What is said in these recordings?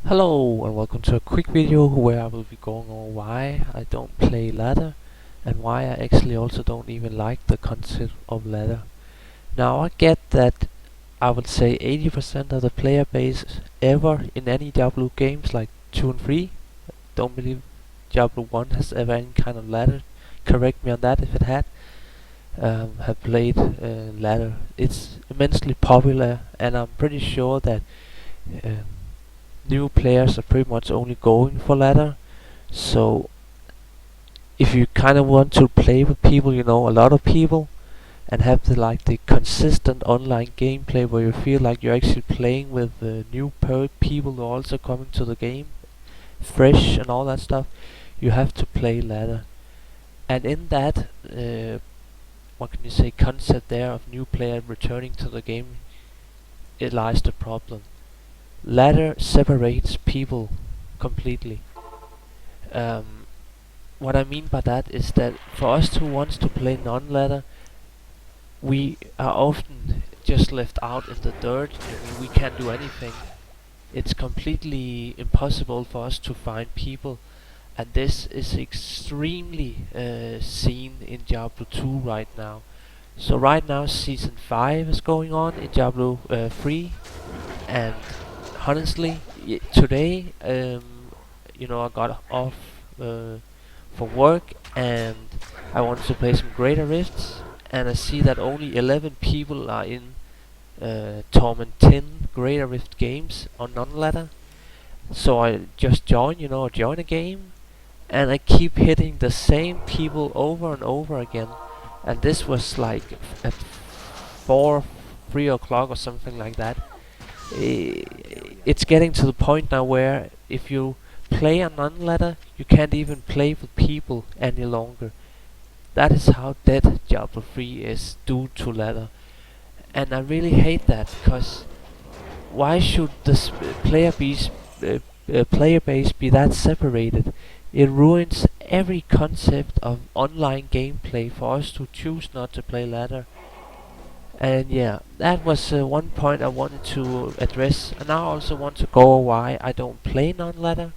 Hello and welcome to a quick video where I will be going over why I don't play ladder and why I actually also don't even like the concept of ladder. Now I get that I would say 80% of the player base ever in any Diablo games like 2 and 3, don't believe Diablo 1 has ever any kind of ladder, correct me on that if it had, have played ladder. It's immensely popular and I'm pretty sure that um, new players are pretty much only going for ladder. So if you kind of want to play with people, a lot of people, and have the consistent online gameplay where you feel like you're actually playing with new people who are also coming to the game, fresh and all that stuff, you have to play ladder. And in that, what can you say, concept there of new player returning to the game, it lies the problem. Ladder separates people completely. Um, what I mean by that is that for us who wants to play non-ladder, we are often just left out in the dirt. We can't do anything. It's completely impossible for us to find people, and this is extremely seen in Diablo 2 right now. So right now Season 5 is going on in Diablo 3, and honestly, today, I got off for work and I wanted to play some Greater Rifts, and I see that only 11 people are in Torment 10 Greater Rift games on non-ladder. So I just join a game, and I keep hitting the same people over and over again. And this was like at 4, 3 o'clock or something like that. It's getting to the point now where if you play a non-ladder, you can't even play with people any longer. That is how dead Diablo 3 is due to ladder. And I really hate that, because why should this player base be that separated? It ruins every concept of online gameplay for us to choose not to play ladder. And yeah, that was one point I wanted to address, and now I also want to go over why I don't play non-ladder.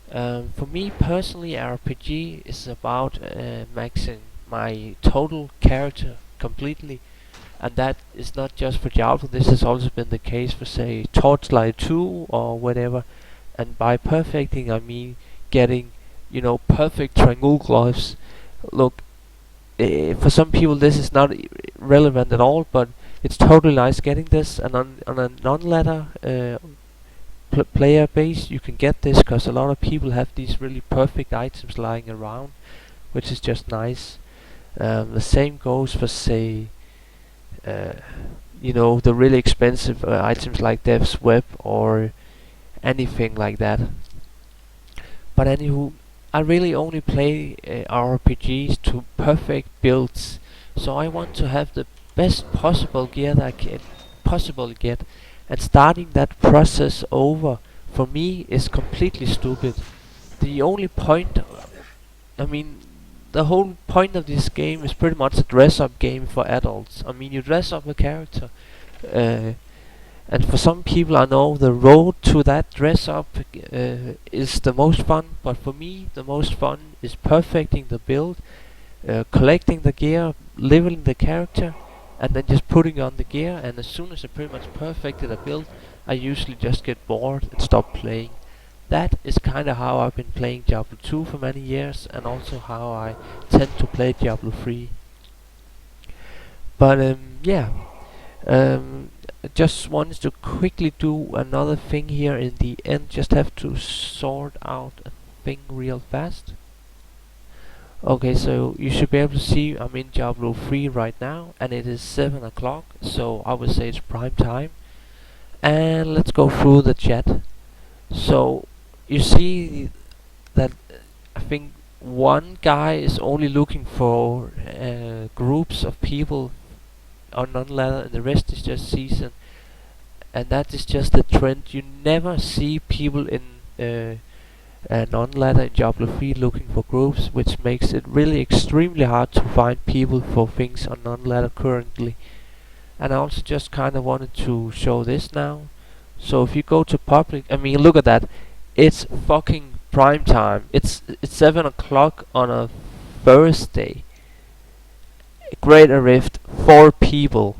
For me personally, RPG is about maxing my total character completely, and that is not just for Diablo. This has also been the case for, say, Torchlight 2 or whatever. And by perfecting, I mean getting, perfect triangle gloves. Look, for some people this is not relevant at all, but it's totally nice getting this. And on a non-ladder player base, you can get this because a lot of people have these really perfect items lying around, which is just nice. The same goes for, say, the really expensive items like Death's Web or anything like that. But anywho, I really only play RPGs to perfect builds, so I want to have the best possible gear that I can possibly get, and starting that process over for me is completely stupid. The only point, I mean, the whole point of this game is pretty much a dress-up game for adults. I mean, you dress up a character, uh, and for some people, I know the road to that dress up is the most fun, but for me, the most fun is perfecting the build, collecting the gear, leveling the character, and then just putting on the gear. And as soon as I pretty much perfected a build, I usually just get bored and stop playing. That is kind of how I've been playing Diablo 2 for many years, and also how I tend to play Diablo 3. But yeah. I just wanted to quickly do another thing here in the end. Just have to sort out a thing real fast. Okay, so you should be able to see I'm in Diablo 3 right now, and it is 7 o'clock, so I would say it's prime time. And let's go through the chat. So you see that I think one guy is only looking for groups of people on non-ladder, and the rest is just season. And that is just the trend. You never see people in non-ladder in Diablo 3 looking for groups, which makes it really extremely hard to find people for things on non-ladder currently. And I also just kind of wanted to show this now. So if you go to public, I mean, look at that. It's fucking prime time. It's 7 o'clock on a Thursday. Greater Rift 4 people.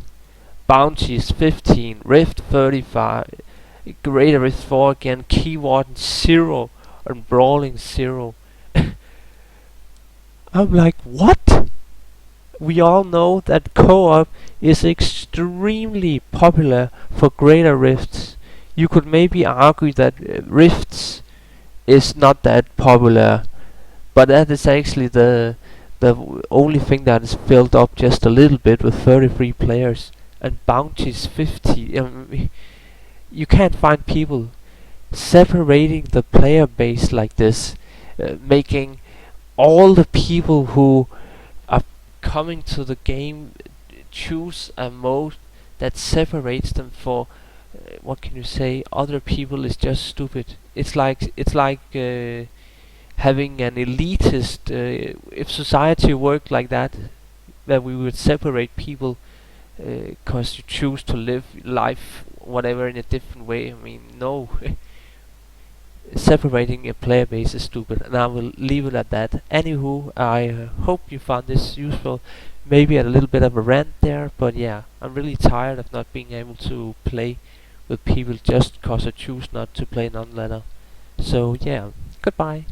Bounties 15. Rift 35. Greater Rift 4 again. Keyword 0 and brawling 0. I'm like, what? We all know that co-op is extremely popular for greater rifts. You could maybe argue that rifts is not that popular, but that is actually the only thing that is filled up just a little bit with 33 players and bounties 50. You can't find people separating the player base like this, making all the people who are coming to the game choose a mode that separates them for what can you say, other people is just stupid. It's like having an elitist. If society worked like that we would separate people because you choose to live life whatever in a different way. I mean, no. Separating a player base is stupid, and I will leave it at that. Anywho, I hope you found this useful. Maybe a little bit of a rant there, but yeah, I'm really tired of not being able to play with people just cause I choose not to play non-ladder. So yeah, goodbye.